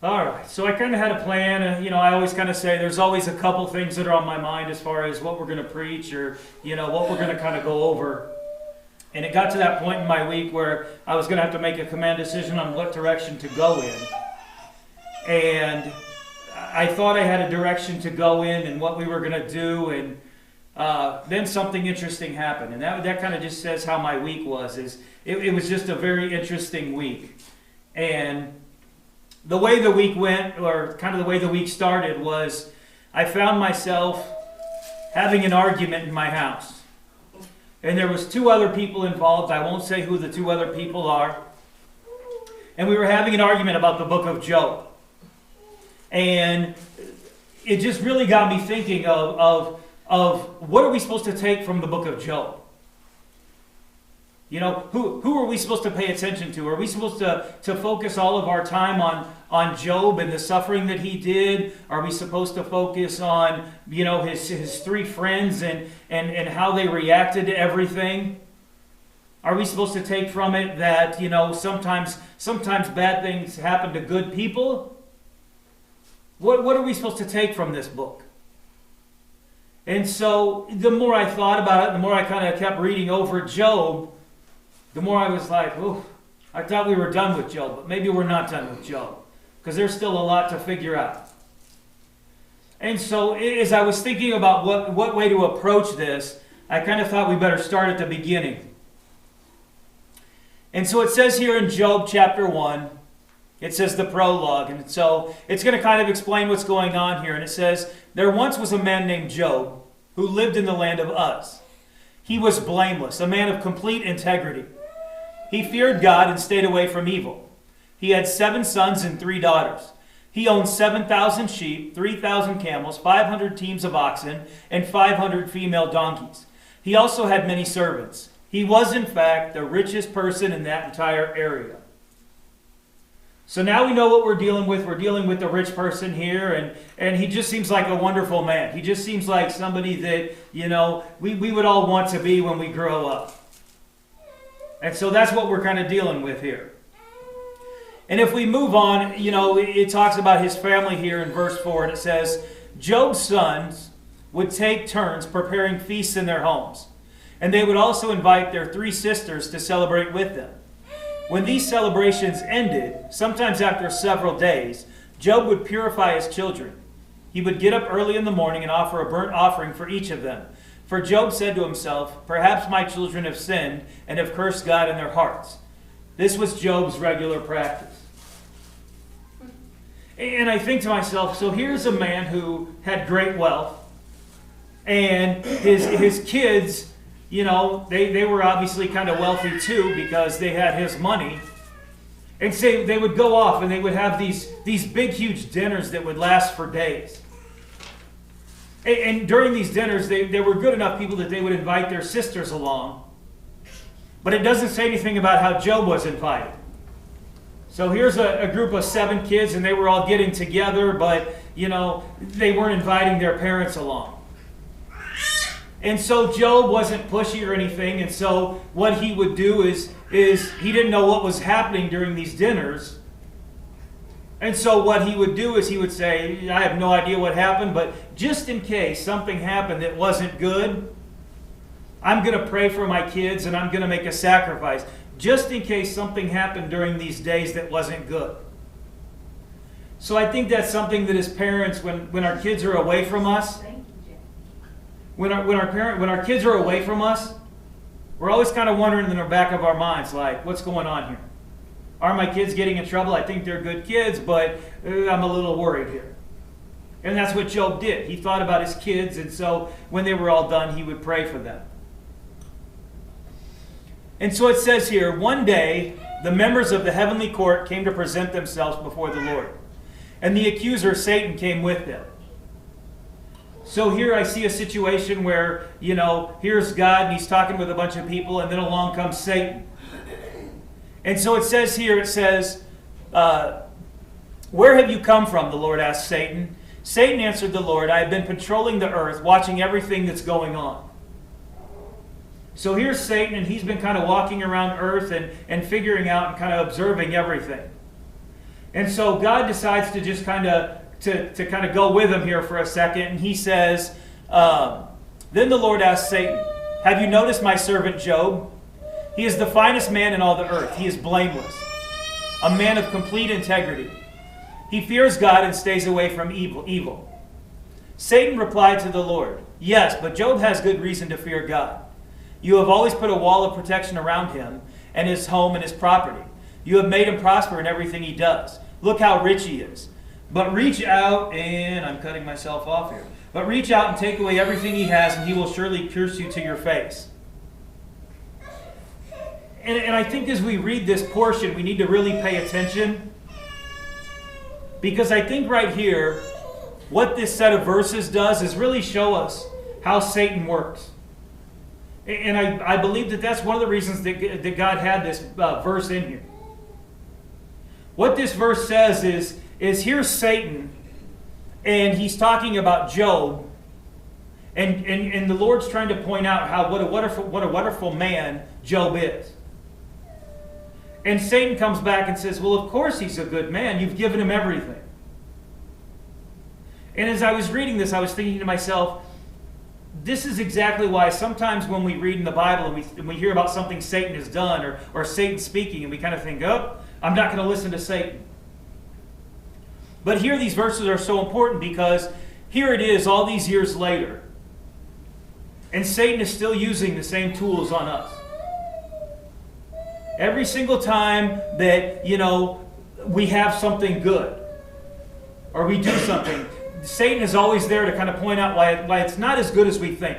All right, so I kind of had a plan. I always kind of say there's always a couple things that are on my mind as far as what we're going to preach or, what we're going to kind of go over. And it got to that point in my week where I was going to have to make a command decision on what direction to go in. And I thought I had a direction to go in and what we were going to do. And then something interesting happened. And that kind of just says how my week was. It was just a very interesting week. And the way the week went, or kind of the way the week started, was I found myself having an argument in my house. And there was two other people involved. I won't say who the two other people are. And we were having an argument about the book of Job. And it just really got me thinking of what are we supposed to take from the book of Job? Who are we supposed to pay attention to? Are we supposed to focus all of our time on Job and the suffering that he did? Are we supposed to focus on, his three friends and how they reacted to everything? Are we supposed to take from it that, sometimes bad things happen to good people? What are we supposed to take from this book? And so the more I thought about it, the more I kind of kept reading over Job, the more I was like, oh, I thought we were done with Job, but maybe we're not done with Job, because there's still a lot to figure out. And so as I was thinking about what way to approach this, I kind of thought we better start at the beginning. And so it says here in Job chapter 1, it says the prologue, and so it's going to kind of explain what's going on here. And it says, there once was a man named Job who lived in the land of Uz. He was blameless, a man of complete integrity. He feared God and stayed away from evil. He had 7 sons and 3 daughters. He owned 7,000 sheep, 3,000 camels, 500 teams of oxen, and 500 female donkeys. He also had many servants. He was, in fact, the richest person in that entire area. So now we know what we're dealing with. We're dealing with the rich person here, and he just seems like a wonderful man. He just seems like somebody that, we would all want to be when we grow up. And so that's what we're kind of dealing with here. And if we move on, it talks about his family here in verse 4, and it says, Job's sons would take turns preparing feasts in their homes, and they would also invite their 3 sisters to celebrate with them. When these celebrations ended, sometimes after several days, Job would purify his children. He would get up early in the morning and offer a burnt offering for each of them. For Job said to himself, perhaps my children have sinned and have cursed God in their hearts. This was Job's regular practice. And I think to myself, so here's a man who had great wealth, and his kids, they were obviously kind of wealthy too because they had his money. And say they would go off and they would have these big, huge dinners that would last for days. And during these dinners, they were good enough people that they would invite their sisters along. But it doesn't say anything about how Job was invited. So here's a group of 7 kids, and they were all getting together, but, they weren't inviting their parents along. And so Job wasn't pushy or anything, and so what he would do is he didn't know what was happening during these dinners. And so what he would do is he would say, I have no idea what happened, but just in case something happened that wasn't good, I'm going to pray for my kids and I'm going to make a sacrifice, just in case something happened during these days that wasn't good. So I think that's something that as parents, when our kids are away from us, when our kids are away from us, we're always kind of wondering in the back of our minds, like, what's going on here? Are my kids getting in trouble? I think they're good kids, but I'm a little worried here. And that's what Job did. He thought about his kids, and so when they were all done, he would pray for them. And so it says here, one day, the members of the heavenly court came to present themselves before the Lord. And the accuser, Satan, came with them. So here I see a situation where, here's God, and he's talking with a bunch of people, and then along comes Satan. And so it says, where have you come from, the Lord asked Satan. Satan answered the Lord, I have been patrolling the earth, watching everything that's going on. So here's Satan, and he's been kind of walking around earth and figuring out and kind of observing everything. And so God decides to just kind of go with him here for a second. And he says, then the Lord asked Satan, have you noticed my servant Job? He is the finest man in all the earth. He is blameless, a man of complete integrity. He fears God and stays away from evil. Satan replied to the Lord, yes, but Job has good reason to fear God. You have always put a wall of protection around him and his home and his property. You have made him prosper in everything he does. Look how rich he is. But reach out, and I'm cutting myself off here. But reach out and take away everything he has, and he will surely curse you to your face. And I think as we read this portion, we need to really pay attention. Because I think right here, what this set of verses does is really show us how Satan works. And I believe that that's one of the reasons that God had this verse in here. What this verse says is here's Satan, and he's talking about Job, and the Lord's trying to point out what a wonderful man Job is. And Satan comes back and says, well, of course he's a good man. You've given him everything. And as I was reading this, I was thinking to myself, this is exactly why sometimes when we read in the Bible and we hear about something Satan has done or Satan speaking, and we kind of think, oh, I'm not going to listen to Satan. But here these verses are so important because here it is all these years later. And Satan is still using the same tools on us. Every single time that, we have something good or we do something, Satan is always there to kind of point out why it's not as good as we think.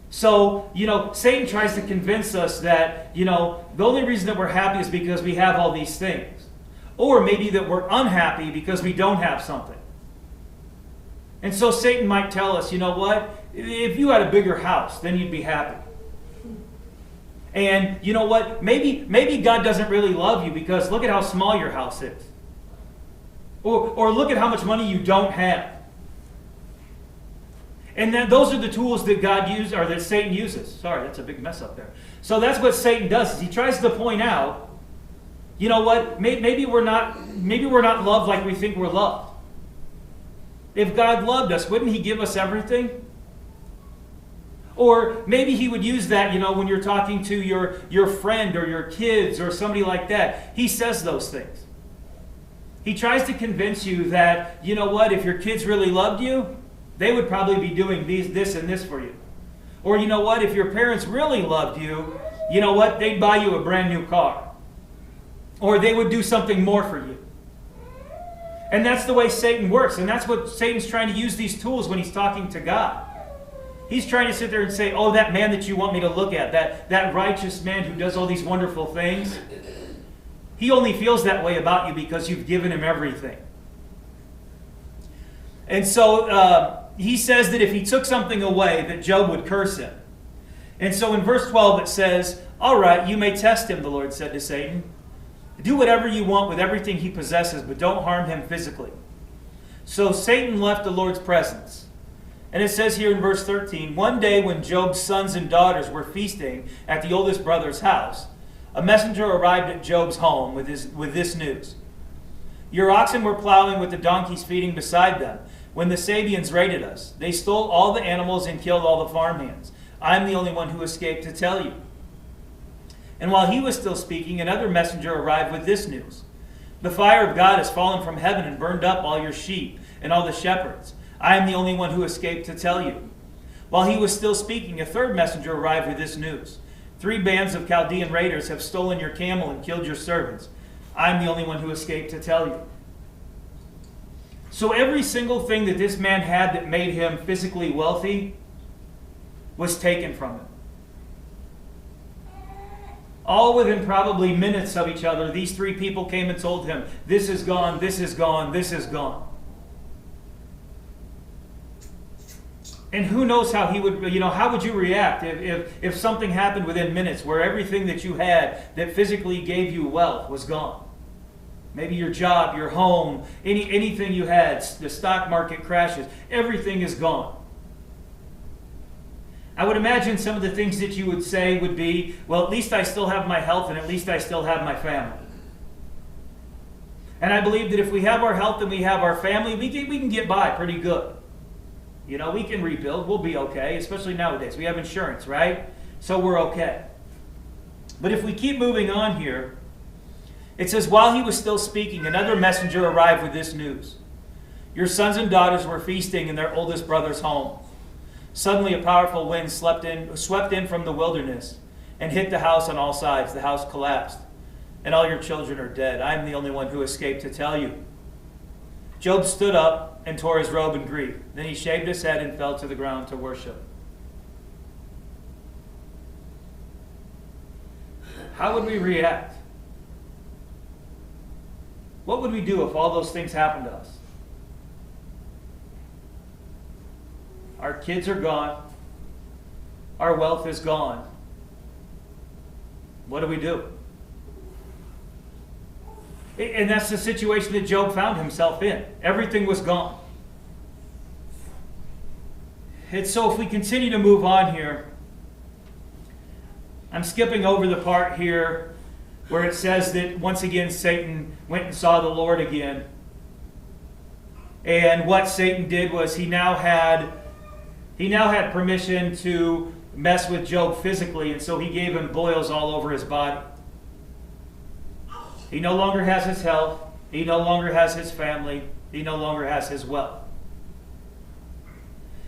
So, Satan tries to convince us that, the only reason that we're happy is because we have all these things. Or maybe that we're unhappy because we don't have something. And so Satan might tell us, you know what? If you had a bigger house, then you'd be happy. And you know what? Maybe God doesn't really love you because look at how small your house is. Or look at how much money you don't have. And then those are the tools that God uses, or that Satan uses. Sorry, that's a big mess up there. So that's what Satan does, is he tries to point out, you know what, maybe we're not loved like we think we're loved. If God loved us, wouldn't he give us everything? Or maybe he would use that, when you're talking to your friend or your kids or somebody like that. He says those things. He tries to convince you that, you know what, if your kids really loved you, they would probably be doing this and this for you. Or you know what, if your parents really loved you, you know what, they'd buy you a brand new car. Or they would do something more for you. And that's the way Satan works. And that's what Satan's trying to use these tools when he's talking to God. He's trying to sit there and say, oh, that man that you want me to look at, that righteous man who does all these wonderful things, he only feels that way about you because you've given him everything. And so he says that if he took something away, that Job would curse him. And so in verse 12 it says, all right, you may test him, the Lord said to Satan. Do whatever you want with everything he possesses, but don't harm him physically. So Satan left the Lord's presence. And it says here in verse 13, one day when Job's sons and daughters were feasting at the oldest brother's house, a messenger arrived at Job's home with this news. Your oxen were plowing with the donkeys feeding beside them when the Sabians raided us. They stole all the animals and killed all the farmhands. I'm the only one who escaped to tell you. And while he was still speaking, another messenger arrived with this news. The fire of God has fallen from heaven and burned up all your sheep and all the shepherds. I am the only one who escaped to tell you. While he was still speaking, a third messenger arrived with this news. 3 bands of Chaldean raiders have stolen your camel and killed your servants. I am the only one who escaped to tell you. So every single thing that this man had that made him physically wealthy was taken from him. All within probably minutes of each other, these 3 people came and told him, this is gone, this is gone, this is gone. And who knows how he would, how would you react if something happened within minutes where everything that you had that physically gave you wealth was gone? Maybe your job, your home, anything you had, the stock market crashes, everything is gone. I would imagine some of the things that you would say would be, well, at least I still have my health and at least I still have my family. And I believe that if we have our health and we have our family, we can get by pretty good. You know, we can rebuild. We'll be okay, especially nowadays. We have insurance, right? So we're okay. But if we keep moving on here, it says, while he was still speaking, another messenger arrived with this news. Your sons and daughters were feasting in their oldest brother's home. Suddenly a powerful wind swept in from the wilderness and hit the house on all sides. The house collapsed, and all your children are dead. I am the only one who escaped to tell you. Job stood up and tore his robe in grief. Then he shaved his head and fell to the ground to worship. How would we react? What would we do if all those things happened to us? Our kids are gone. Our wealth is gone. What do we do? And that's the situation that Job found himself in. Everything was gone. And so if we continue to move on here, I'm skipping over the part here where it says that once again Satan went and saw the Lord again. And what Satan did was he now had permission to mess with Job physically, and so he gave him boils all over his body. He no longer has his health. He no longer has his family. He no longer has his wealth.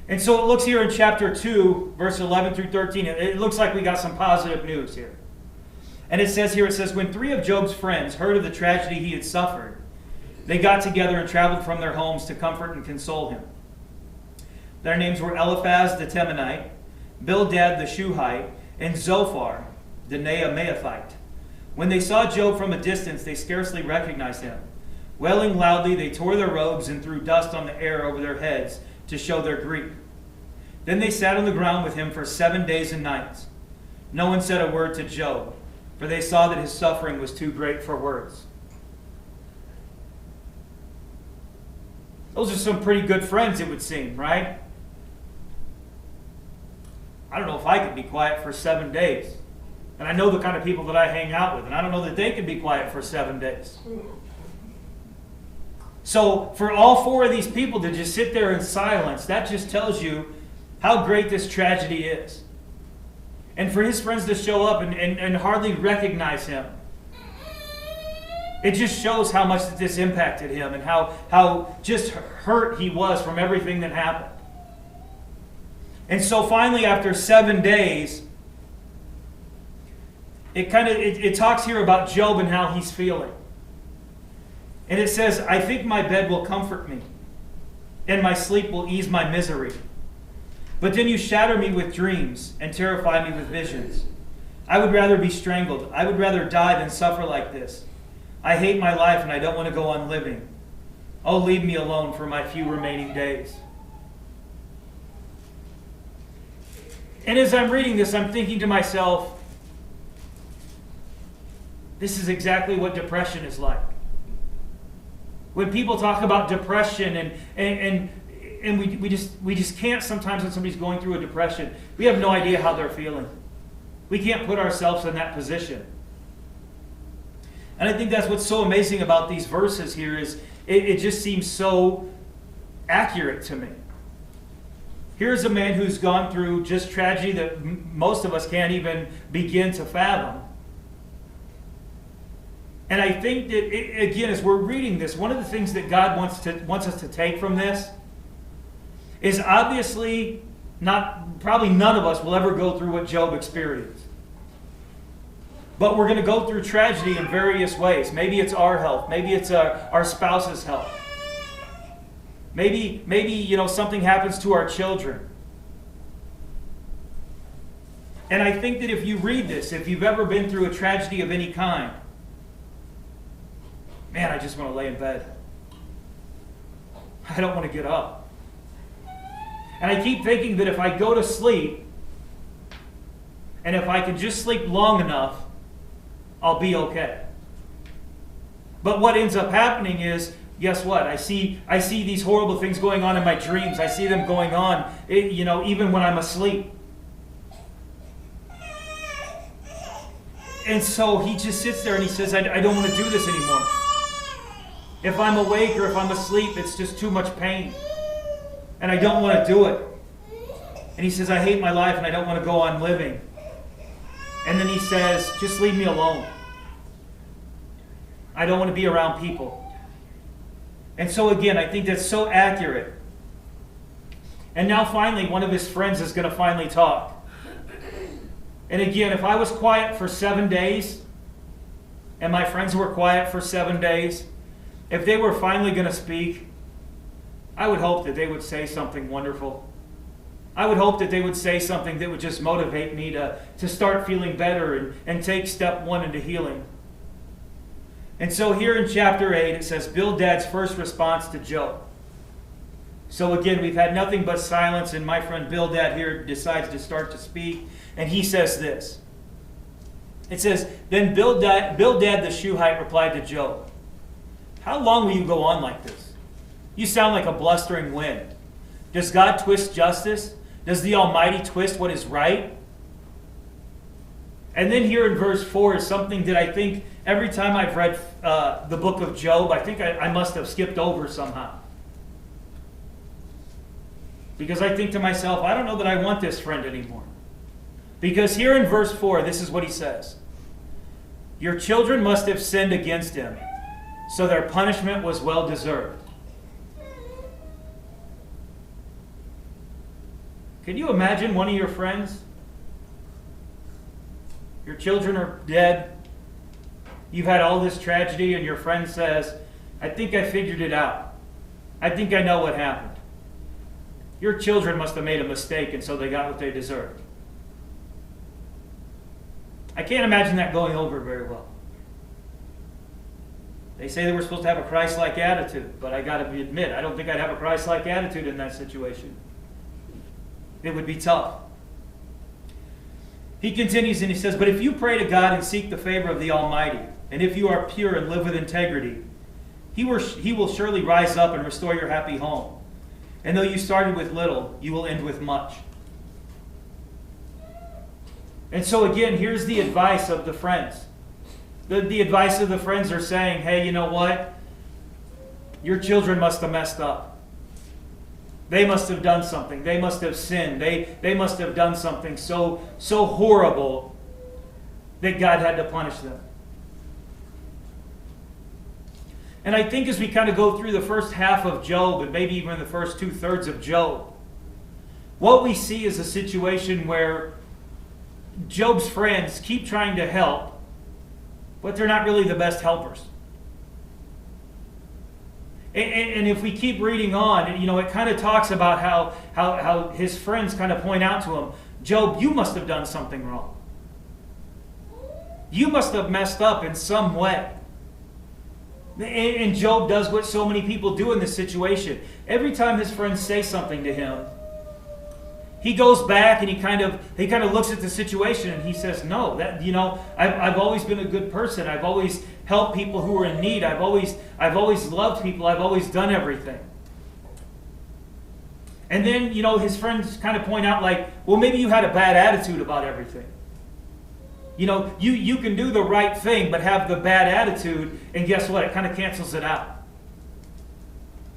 And so it looks here in chapter 2, verse 11 through 13, it looks like we got some positive news here. And it says, when 3 of Job's friends heard of the tragedy he had suffered, they got together and traveled from their homes to comfort and console him. Their names were Eliphaz the Temanite, Bildad the Shuhite, and Zophar the Naamathite. When they saw Job from a distance, they scarcely recognized him. Wailing loudly, they tore their robes and threw dust on the air over their heads to show their grief. Then they sat on the ground with him for 7 days and nights. No one said a word to Job, for they saw that his suffering was too great for words. Those are some pretty good friends, it would seem, right? I don't know if I could be quiet for 7 days. And I know the kind of people that I hang out with, and I don't know that they can be quiet for 7 days. So for all 4 of these people to just sit there in silence, that just tells you how great this tragedy is. And for his friends to show up and hardly recognize him, it just shows how much that this impacted him and how just hurt he was from everything that happened. And so finally, after 7 days, it talks here about Job and how he's feeling. And it says, I think my bed will comfort me, and my sleep will ease my misery. But then you shatter me with dreams and terrify me with visions. I would rather be strangled. I would rather die than suffer like this. I hate my life and I don't want to go on living. Oh, leave me alone for my few remaining days. And as I'm reading this, I'm thinking to myself, this is exactly what depression is like. When people talk about depression and we just can't sometimes when somebody's going through a depression, we have no idea how they're feeling. We can't put ourselves in that position. And I think that's what's so amazing about these verses here is it just seems so accurate to me. Here's a man who's gone through just tragedy that most of us can't even begin to fathom. And I think that, again, as we're reading this, one of the things that God wants us to take from this is obviously probably none of us will ever go through what Job experienced. But we're going to go through tragedy in various ways. Maybe it's our health. Maybe it's our spouse's health. Maybe something happens to our children. And I think that if you read this, if you've ever been through a tragedy of any kind, man, I just want to lay in bed. I don't want to get up. And I keep thinking that if I go to sleep, and if I can just sleep long enough, I'll be okay. But what ends up happening is, guess what? I see these horrible things going on in my dreams. I see them going on, even when I'm asleep. And so he just sits there and he says, I don't want to do this anymore. If I'm awake or if I'm asleep, it's just too much pain. And I don't want to do it. And he says, I hate my life and I don't want to go on living. And then he says, just leave me alone. I don't want to be around people. And so again, I think that's so accurate. And now finally, one of his friends is going to finally talk. And again, if I was quiet for 7 days, and my friends were quiet for 7 days, if they were finally going to speak, I would hope that they would say something wonderful. I would hope that they would say something that would just motivate me to start feeling better and take step one into healing. And so here in chapter 8, it says Bildad's first response to Job. So again, we've had nothing but silence, and my friend Bildad here decides to start to speak, and he says this. It says, Then Bildad the Shuhite replied to Job, How long will you go on like this? You sound like a blustering wind. Does God twist justice? Does the Almighty twist what is right? And then here in verse 4 is something that I think every time I've read the book of Job, I think I must have skipped over somehow. Because I think to myself, I don't know that I want this friend anymore. Because here in verse 4, this is what he says. Your children must have sinned against him, so their punishment was well deserved. Can you imagine one of your friends? Your children are dead. You've had all this tragedy, and your friend says, I think I figured it out. I think I know what happened. Your children must have made a mistake, and so they got what they deserved. I can't imagine that going over very well. They say that we're supposed to have a Christ-like attitude, but I got to admit, I don't think I'd have a Christ-like attitude in that situation. It would be tough. He continues and he says, But if you pray to God and seek the favor of the Almighty, and if you are pure and live with integrity, He will surely rise up and restore your happy home. And though you started with little, you will end with much. And so again, here's the advice of the friends. The advice of the friends are saying, hey, you know what? Your children must have messed up. They must have done something. They must have sinned. They must have done something so horrible that God had to punish them. And I think as we kind of go through the first half of Job, and maybe even the first 2/3 of Job, what we see is a situation where Job's friends keep trying to help, but they're not really the best helpers. And if we keep reading on, it kind of talks about how his friends kind of point out to him, Job, you must have done something wrong. You must have messed up in some way. And Job does what so many people do in this situation. Every time his friends say something to him, he goes back and he kind of looks at the situation and he says, no, I've always been a good person. I've always helped people who are in need. I've always loved people. I've always done everything. And then, his friends kind of point out like, well, maybe you had a bad attitude about everything. You can do the right thing, but have the bad attitude, and guess what? It kind of cancels it out.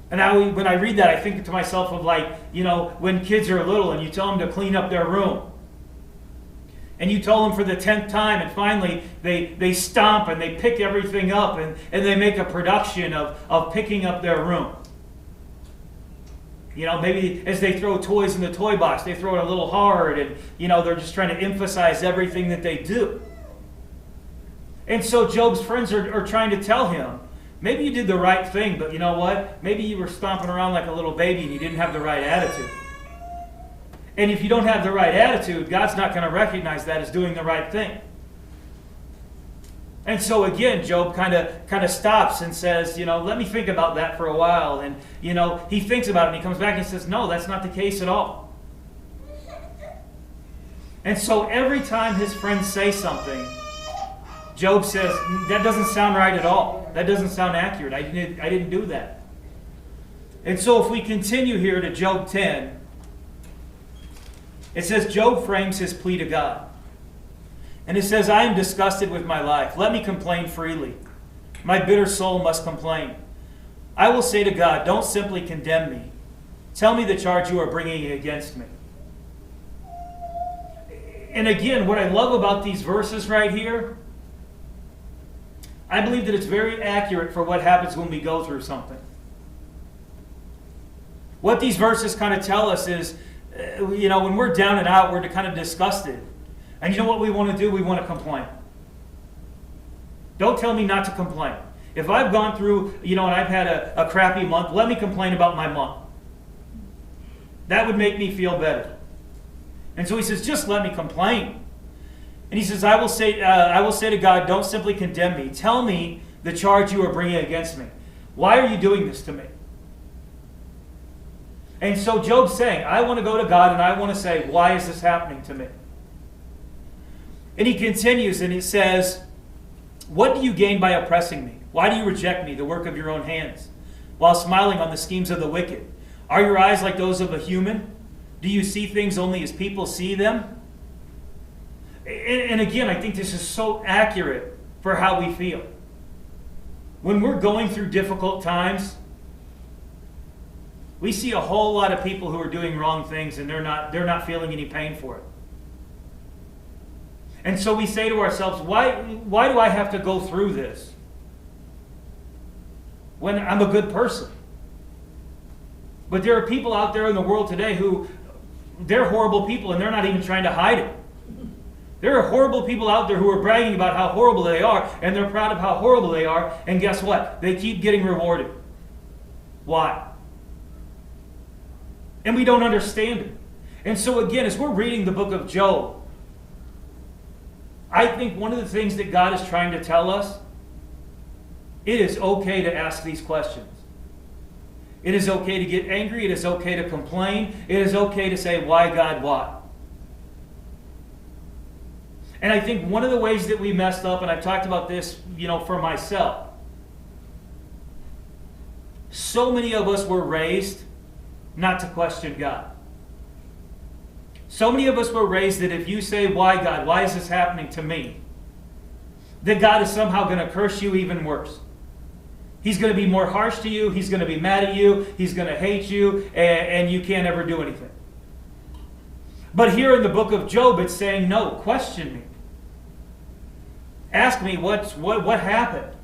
And when I read that, I think to myself of like, when kids are little and you tell them to clean up their room. And you tell them for the 10th time, and finally they stomp and they pick everything up, and they make a production of picking up their room. Maybe as they throw toys in the toy box, they throw it a little hard, and they're just trying to emphasize everything that they do. And so Job's friends are trying to tell him, maybe you did the right thing, but you know what? Maybe you were stomping around like a little baby and you didn't have the right attitude. And if you don't have the right attitude, God's not going to recognize that as doing the right thing. And so again, Job kind of stops and says, let me think about that for a while. And, he thinks about it and he comes back and says, no, that's not the case at all. And so every time his friends say something, Job says, that doesn't sound right at all. That doesn't sound accurate. I didn't do that. And so if we continue here to Job 10, it says, Job frames his plea to God. And it says, I am disgusted with my life. Let me complain freely. My bitter soul must complain. I will say to God, don't simply condemn me. Tell me the charge you are bringing against me. And again, what I love about these verses right here, I believe that it's very accurate for what happens when we go through something. What these verses kind of tell us is, when we're down and out, we're kind of disgusted. And you know what we want to do? We want to complain. Don't tell me not to complain. If I've gone through, and I've had a crappy month, let me complain about my month. That would make me feel better. And so he says, just let me complain. And he says, I will say to God, don't simply condemn me. Tell me the charge you are bringing against me. Why are you doing this to me? And so Job's saying, I want to go to God and I want to say, why is this happening to me? And he continues and he says, what do you gain by oppressing me? Why do you reject me, the work of your own hands, while smiling on the schemes of the wicked? Are your eyes like those of a human? Do you see things only as people see them? And again, I think this is so accurate for how we feel. When we're going through difficult times, we see a whole lot of people who are doing wrong things and they're not feeling any pain for it. And so we say to ourselves, why do I have to go through this when I'm a good person? But there are people out there in the world today who, they're horrible people and they're not even trying to hide it. There are horrible people out there who are bragging about how horrible they are and they're proud of how horrible they are, and guess what? They keep getting rewarded. Why? And we don't understand it. And so again, as we're reading the book of Job, I think one of the things that God is trying to tell us, it is okay to ask these questions. It is okay to get angry. It is okay to complain. It is okay to say, why God, why? And I think one of the ways that we messed up, and I've talked about this, for myself, so many of us were raised not to question God. So many of us were raised that if you say, why God, why is this happening to me? That God is somehow going to curse you even worse. He's going to be more harsh to you. He's going to be mad at you. He's going to hate you. And you can't ever do anything. But here in the book of Job, it's saying, no, question me. Ask me what happened.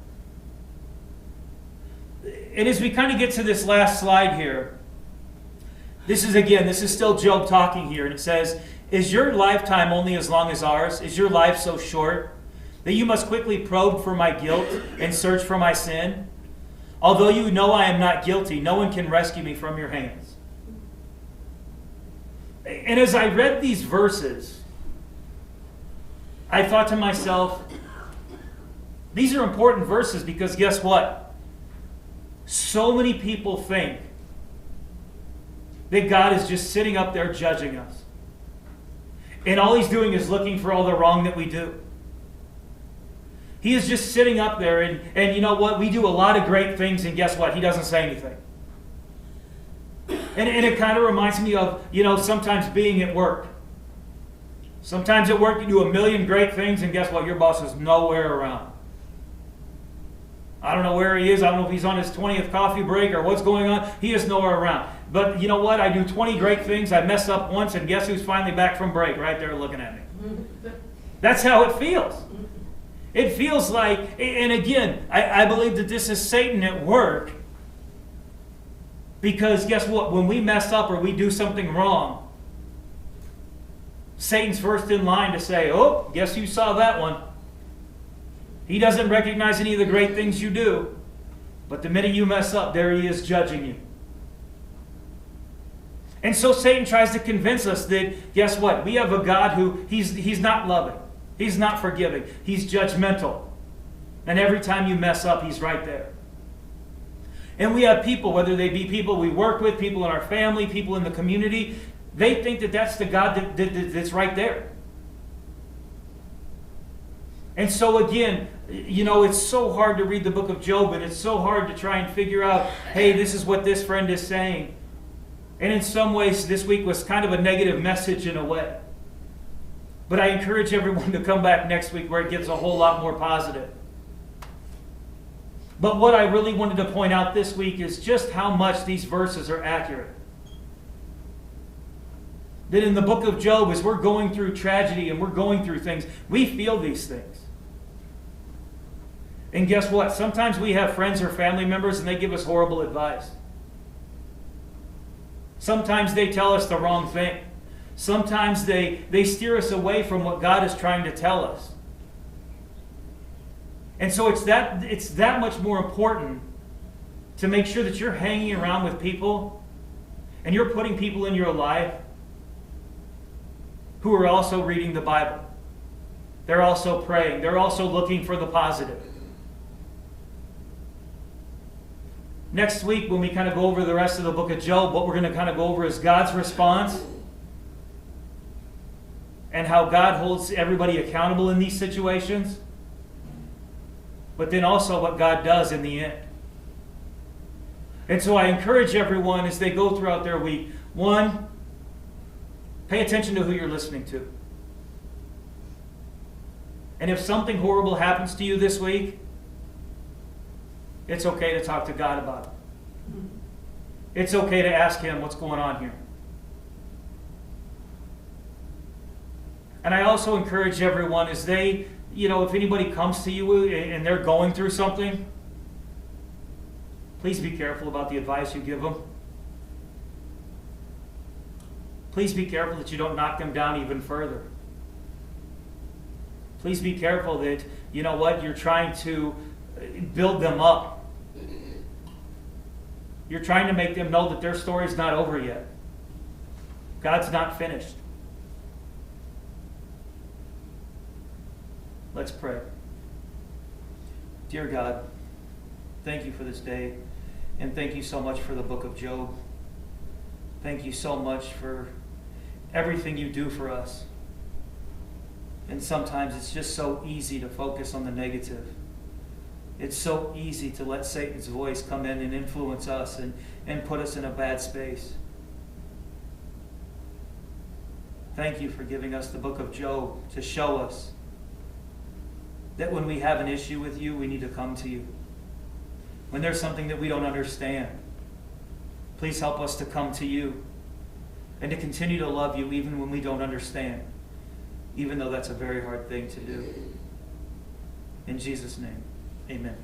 And as we kind of get to this last slide here, this is still Job talking here. And it says, is your lifetime only as long as ours? Is your life so short that you must quickly probe for my guilt and search for my sin? Although you know I am not guilty, no one can rescue me from your hands. And as I read these verses, I thought to myself, these are important verses because guess what? So many people think that God is just sitting up there judging us. And all he's doing is looking for all the wrong that we do. He is just sitting up there and you know what? We do a lot of great things and guess what? He doesn't say anything. And it kind of reminds me of, sometimes being at work. Sometimes at work you do a million great things and guess what? Your boss is nowhere around. I don't know where he is. I don't know if he's on his 20th coffee break or what's going on. He is nowhere around. But you know what? I do 20 great things. I mess up once and guess who's finally back from break? Right there looking at me. That's how it feels. It feels like, and again, I believe that this is Satan at work. Because guess what? When we mess up or we do something wrong, Satan's first in line to say, oh, guess who saw that one? He doesn't recognize any of the great things you do. But the minute you mess up, there he is judging you. And so Satan tries to convince us that, guess what? We have a God who, he's not loving. He's not forgiving. He's judgmental. And every time you mess up, he's right there. And we have people, whether they be people we work with, people in our family, people in the community, they think that that's the God that's right there. And so again, it's so hard to read the book of Job, and it's so hard to try and figure out, hey, this is what this friend is saying. And in some ways, this week was kind of a negative message in a way. But I encourage everyone to come back next week where it gets a whole lot more positive. But what I really wanted to point out this week is just how much these verses are accurate. That in the book of Job, as we're going through tragedy and we're going through things, we feel these things. And guess what? Sometimes we have friends or family members and they give us horrible advice. Sometimes they tell us the wrong thing. Sometimes they steer us away from what God is trying to tell us. And so it's that much more important to make sure that you're hanging around with people and you're putting people in your life who are also reading the Bible. They're also praying. They're also looking for the positive. Next week, when we kind of go over the rest of the book of Job, what we're going to kind of go over is God's response and how God holds everybody accountable in these situations, but then also what God does in the end. And so I encourage everyone as they go throughout their week, one, pay attention to who you're listening to. And if something horrible happens to you this week, it's okay to talk to God about it. It's okay to ask Him what's going on here. And I also encourage everyone as they, if anybody comes to you and they're going through something, please be careful about the advice you give them. Please be careful that you don't knock them down even further. Please be careful that, you're trying to build them up. You're trying to make them know that their story's not over yet. God's not finished. Let's pray. Dear God, thank you for this day, and thank you so much for the book of Job. Thank you so much for everything you do for us. And sometimes it's just so easy to focus on the negative. It's so easy to let Satan's voice come in and influence us and put us in a bad space. Thank you for giving us the book of Job to show us that when we have an issue with you, we need to come to you. When there's something that we don't understand, please help us to come to you and to continue to love you even when we don't understand, even though that's a very hard thing to do. In Jesus' name, amen.